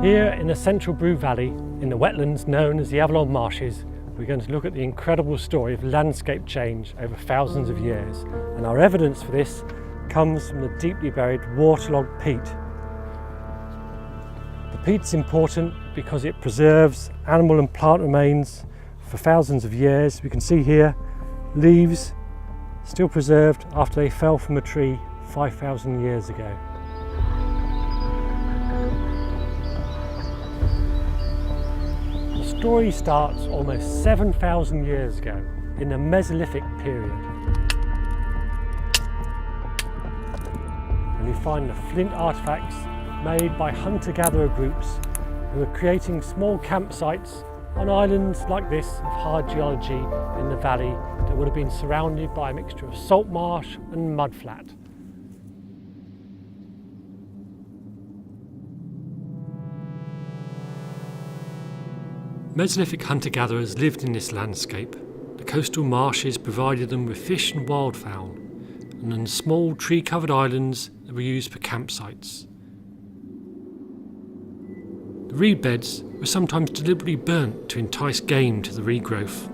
Here in the central Brew Valley, in the wetlands known as the Avalon Marshes, we're going to look at the incredible story of landscape change over thousands of years. And our evidence for this comes from the deeply buried waterlogged peat. The peat's important because it preserves animal and plant remains for thousands of years. We can see here leaves still preserved after they fell from a tree 5,000 years ago. The story starts almost 7,000 years ago in the Mesolithic period. And we find the flint artifacts made by hunter-gatherer groups who were creating small campsites on islands like this of hard geology in the valley that would have been surrounded by a mixture of salt marsh and mudflat. Mesolithic hunter-gatherers lived in this landscape. The coastal marshes provided them with fish and wildfowl, and on small tree-covered islands that were used for campsites. The reed beds were sometimes deliberately burnt to entice game to the regrowth.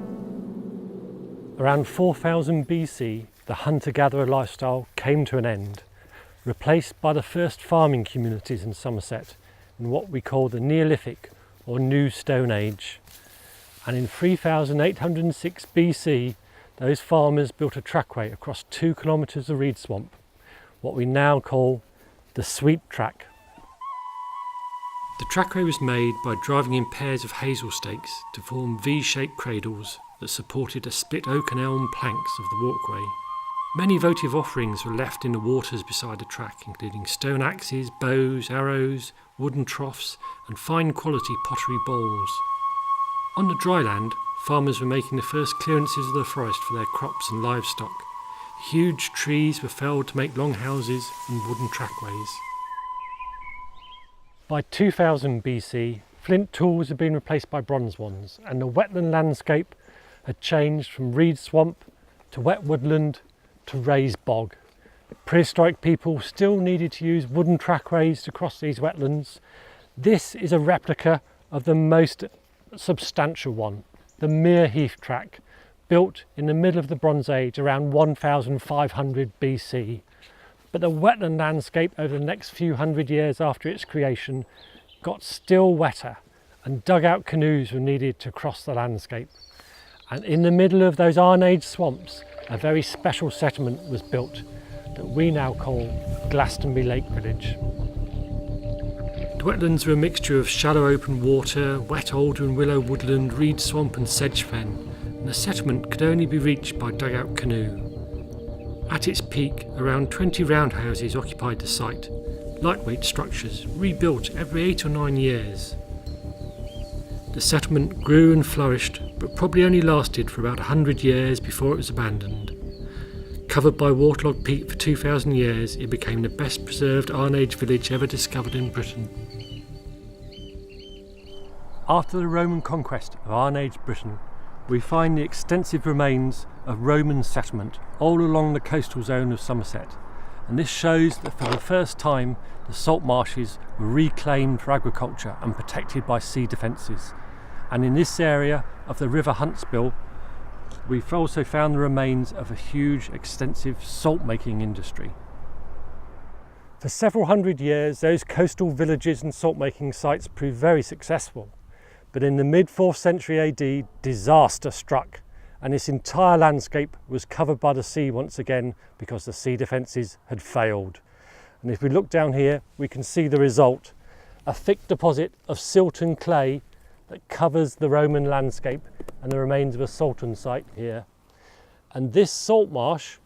Around 4000 BC, the hunter-gatherer lifestyle came to an end, replaced by the first farming communities in Somerset in what we call the Neolithic or New Stone Age. And in 3806 BC, those farmers built a trackway across 2 kilometres of reed swamp, what we now call the Sweet Track. The trackway was made by driving in pairs of hazel stakes to form V-shaped cradles that supported the split oak and elm planks of the walkway. Many votive offerings were left in the waters beside the track, including stone axes, bows, arrows, wooden troughs and fine quality pottery bowls. On the dry land, farmers were making the first clearances of the forest for their crops and livestock. Huge trees were felled to make longhouses and wooden trackways. By 2000 BC, flint tools had been replaced by bronze ones, and the wetland landscape had changed from reed swamp to wet woodland to raised bog. Prehistoric people still needed to use wooden trackways to cross these wetlands. This is a replica of the most substantial one, the Mere Heath Track, built in the middle of the Bronze Age around 1500 BC. But the wetland landscape over the next few hundred years after its creation got still wetter, and dugout canoes were needed to cross the landscape. And in the middle of those Iron Age swamps, a very special settlement was built that we now call Glastonbury Lake Village. The wetlands were a mixture of shallow open water, wet alder and willow woodland, reed swamp and sedge fen, and the settlement could only be reached by dugout canoe. At its peak, around 20 roundhouses occupied the site, lightweight structures rebuilt every 8 or 9 years. The settlement grew and flourished, but probably only lasted for about 100 years before it was abandoned. Covered by waterlogged peat for 2,000 years, it became the best preserved Iron Age village ever discovered in Britain. After the Roman conquest of Iron Age Britain, we find the extensive remains of Roman settlement all along the coastal zone of Somerset, and this shows that for the first time the salt marshes were reclaimed for agriculture and protected by sea defences. And in this area of the River Huntsbill, we've also found the remains of a huge extensive salt making industry. For several hundred years those coastal villages and salt making sites proved very successful. But in the mid-4th century AD, disaster struck, and this entire landscape was covered by the sea once again because the sea defences had failed. And if we look down here, we can see the result, a thick deposit of silt and clay that covers the Roman landscape and the remains of a saltern site here. And this salt marsh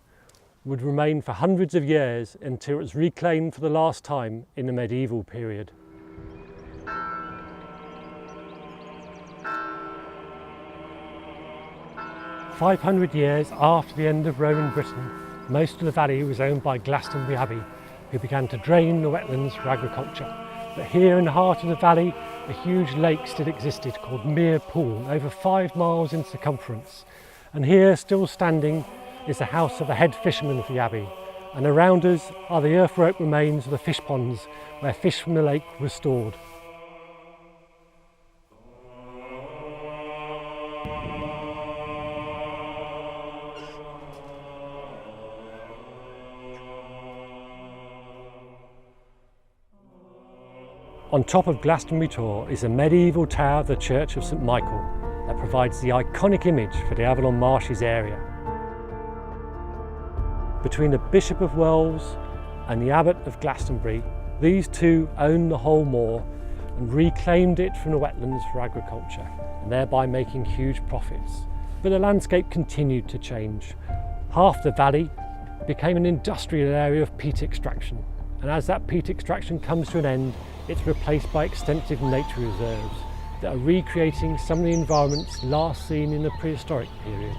would remain for hundreds of years until it was reclaimed for the last time in the medieval period. "500 years after the end of Roman Britain, most of the valley was owned by Glastonbury Abbey, who began to drain the wetlands for agriculture. But here in the heart of the valley, a huge lake still existed called Mere Pool, over 5 miles in circumference. And here, still standing, is the house of the head fisherman of the abbey. And around us are the earth rope remains of the fish ponds, where fish from the lake were stored. On top of Glastonbury Tor is a medieval tower of the Church of St Michael that provides the iconic image for the Avalon Marshes area. Between the Bishop of Wells and the Abbot of Glastonbury, these two owned the whole moor and reclaimed it from the wetlands for agriculture, and thereby making huge profits. But the landscape continued to change. Half the valley became an industrial area of peat extraction, and as that peat extraction comes to an end, it's replaced by extensive nature reserves that are recreating some of the environments last seen in the prehistoric period.